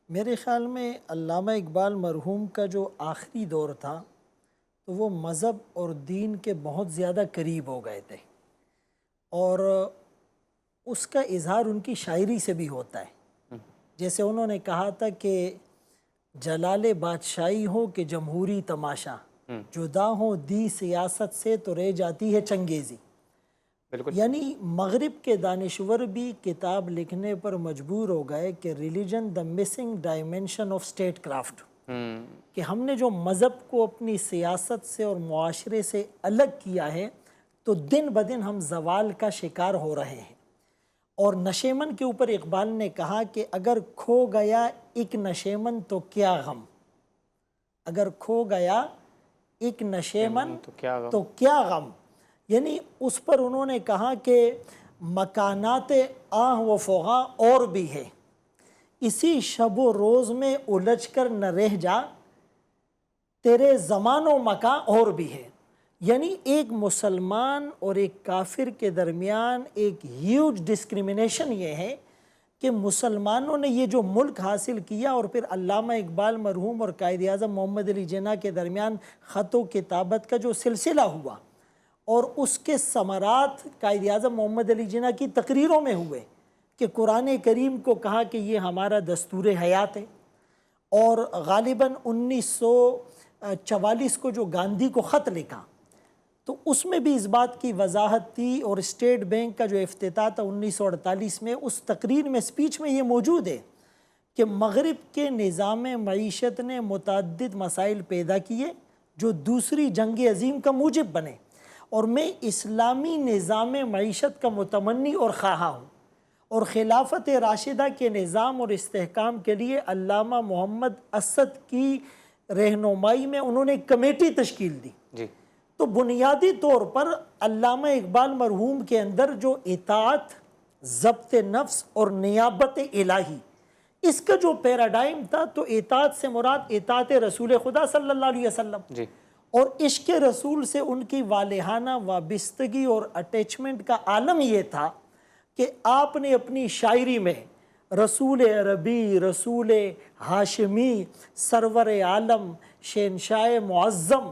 میرے خیال میں علامہ اقبال مرحوم کا جو آخری دور تھا تو وہ مذہب اور دین کے بہت زیادہ قریب ہو گئے تھے، اور اس کا اظہار ان کی شاعری سے بھی ہوتا ہے۔ جیسے انہوں نے کہا تھا کہ جلال بادشاہی ہو کہ جمہوری تماشا، جدا ہو دی سیاست سے تو رہ جاتی ہے چنگیزی۔ بالکل یعنی مغرب کے دانشور بھی کتاب لکھنے پر مجبور ہو گئے کہ religion the missing dimension of state craft, کہ ہم نے جو مذہب کو اپنی سیاست سے اور معاشرے سے الگ کیا ہے تو دن بدن ہم زوال کا شکار ہو رہے ہیں۔ اور نشیمن کے اوپر اقبال نے کہا کہ اگر کھو گیا ایک نشیمن تو کیا غم، اگر کھو گیا ایک نشیمن تو کیا غم۔ یعنی اس پر انہوں نے کہا کہ مکانات آہ و فغاں اور بھی ہے، اسی شب و روز میں الجھ کر نہ رہ جا، تیرے زمان و مکان اور بھی ہے۔ یعنی ایک مسلمان اور ایک کافر کے درمیان ایک ہیوج ڈسکریمنیشن یہ ہے کہ مسلمانوں نے یہ جو ملک حاصل کیا، اور پھر علامہ اقبال مرحوم اور قائد اعظم محمد علی جناح کے درمیان خط و کتابت کا جو سلسلہ ہوا، اور اس کے ثمرات قائد اعظم محمد علی جناح کی تقریروں میں ہوئے کہ قرآن کریم کو کہا کہ یہ ہمارا دستور حیات ہے، اور غالباً 1944 کو جو گاندھی کو خط لکھا تو اس میں بھی اس بات کی وضاحت تھی، اور اسٹیٹ بینک کا جو افتتاح تھا 1948 میں، اس تقریر میں اسپیچ میں یہ موجود ہے کہ مغرب کے نظام معیشت نے متعدد مسائل پیدا کیے جو دوسری جنگ عظیم کا موجب بنے، اور میں اسلامی نظام معیشت کا متمنی اور خواہاں ہوں، اور خلافت راشدہ کے نظام اور استحکام کے لیے علامہ محمد اسد کی رہنمائی میں انہوں نے ایک کمیٹی تشکیل دی۔ تو بنیادی طور پر علامہ اقبال مرحوم کے اندر جو اطاعت، ضبط نفس اور نیابت الہی، اس کا جو پیراڈائم تھا، تو اطاعت سے مراد اطاعت رسول خدا صلی اللہ علیہ وسلم، اور عشق رسول سے ان کی والہانہ وابستگی اور اٹیچمنٹ کا عالم یہ تھا کہ آپ نے اپنی شاعری میں رسول عربی، رسول ہاشمی، سرور عالم، شہنشاہ معظم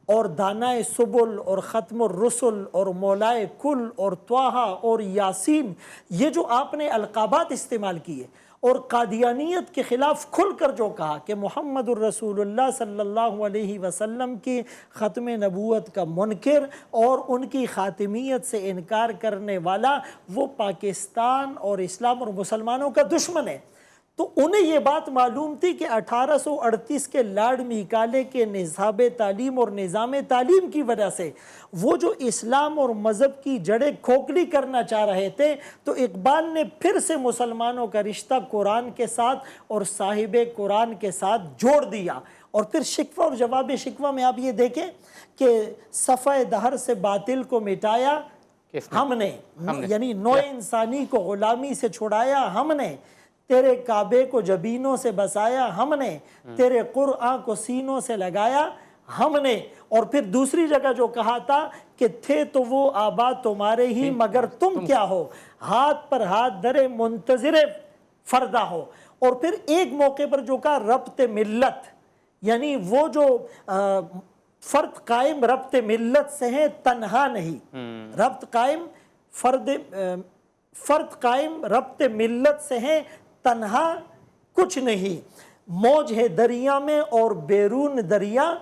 اور دانائے سبل اور ختم الرسل اور مولائے کل اور طٰہٰ اور یاسین، یہ جو آپ نے القابات استعمال کیے، اور قادیانیت کے خلاف کھل کر جو کہا کہ محمد الرسول اللہ صلی اللہ علیہ وسلم کی ختم نبوت کا منکر اور ان کی خاتمیت سے انکار کرنے والا وہ پاکستان اور اسلام اور مسلمانوں کا دشمن ہے۔ تو انہیں یہ بات معلوم تھی کہ 1838 کے لارڈ میکالے کے نصاب تعلیم اور نظام تعلیم کی وجہ سے وہ جو اسلام اور مذہب کی جڑیں کھوکھلی کرنا چاہ رہے تھے، تو اقبال نے پھر سے مسلمانوں کا رشتہ قرآن کے ساتھ اور صاحب قرآن کے ساتھ جوڑ دیا۔ اور پھر شکوہ اور جواب شکوہ میں آپ یہ دیکھیں کہ صفحہ دہر سے باطل کو مٹایا ہم نے، یعنی نوع انسانی کو غلامی سے چھڑایا ہم نے، تیرے کعبے کو جبینوں سے بسایا ہم نے، تیرے قرآن کو سینوں سے لگایا ہم نے۔ اور پھر دوسری جگہ جو کہا تھا کہ تھے تو وہ آبا تمہارے ہی مگر تم کیا ہو، ہاتھ پر ہاتھ درے منتظر فردہ ہو۔ اور پھر ایک موقع پر جو کہا ربط ملت، یعنی وہ جو فرد قائم ربط ملت سے ہے تنہا نہیں، ربط قائم فرد قائم ربط ملت سے ہے تنہا کچھ نہیں، موج ہے دریا میں اور بیرون دریا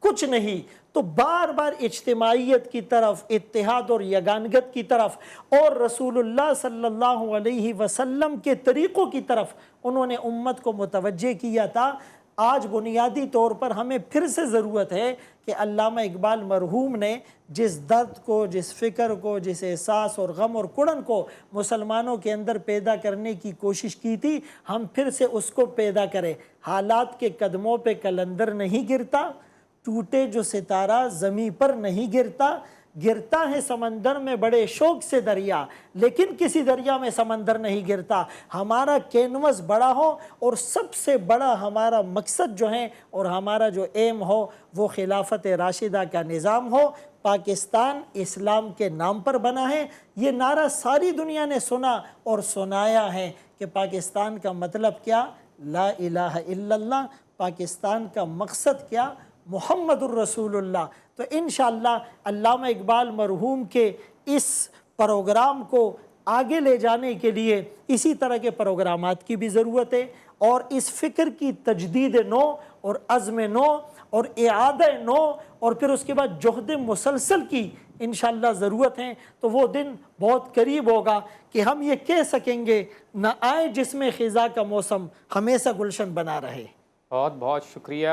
کچھ نہیں۔ تو بار بار اجتماعیت کی طرف، اتحاد اور یگانگت کی طرف، اور رسول اللہ صلی اللہ علیہ وسلم کے طریقوں کی طرف انہوں نے امت کو متوجہ کیا تھا۔ آج بنیادی طور پر ہمیں پھر سے ضرورت ہے کہ علامہ اقبال مرحوم نے جس درد کو، جس فکر کو، جس احساس اور غم اور کڑن کو مسلمانوں کے اندر پیدا کرنے کی کوشش کی تھی، ہم پھر سے اس کو پیدا کریں۔ حالات کے قدموں پہ قلندر نہیں گرتا، ٹوٹے جو ستارہ زمیں پر نہیں گرتا، گرتا ہے سمندر میں بڑے شوق سے دریا، لیکن کسی دریا میں سمندر نہیں گرتا۔ ہمارا کینوس بڑا ہو اور سب سے بڑا ہمارا مقصد جو ہے اور ہمارا جو ایم ہو وہ خلافت راشدہ کا نظام ہو۔ پاکستان اسلام کے نام پر بنا ہے، یہ نعرہ ساری دنیا نے سنا اور سنایا ہے کہ پاکستان کا مطلب کیا؟ لا الہ الا اللہ، پاکستان کا مقصد کیا؟ محمد الرسول اللہ۔ تو انشاءاللہ علامہ اقبال مرحوم کے اس پروگرام کو آگے لے جانے کے لیے اسی طرح کے پروگرامات کی بھی ضرورت ہے، اور اس فکر کی تجدید نو اور عزم نو اور اعادہ نو اور پھر اس کے بعد جہد مسلسل کی انشاءاللہ ضرورت ہے۔ تو وہ دن بہت قریب ہوگا کہ ہم یہ کہہ سکیں گے نہ آئے جس میں خزاں کا موسم، ہمیشہ گلشن بنا رہے۔ بہت بہت شکریہ